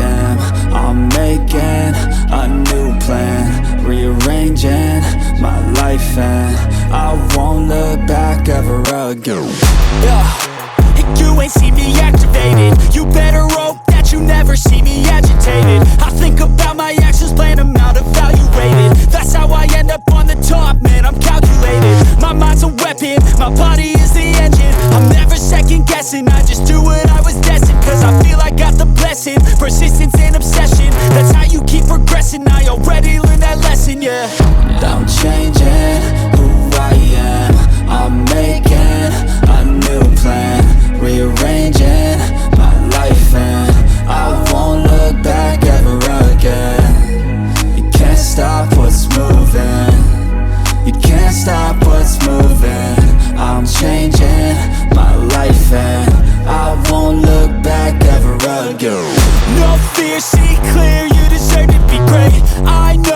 am. I'm making a new plan, rearranging my life, and I won't look back ever again. You ain't see me activated. You better hope that you never see me agitated. I think about my actions, plan them out, evaluated. That's how I end up on the top, man, I'm calculated. My mind's a weapon, my body is the engine. I'm never second guessing, I just do what I was destined. Cause I feel I got the blessing, persistence and obsession. That's how you keep progressing, I already learned that lesson, yeah. I'm changing who I am. I'm making a new plan, rearranging my life, and I won't look back ever again. You can't stop what's moving. You can't stop what's moving. I'm changing my life, and I won't look back ever again. No fear, see clear, you deserve to be great. I know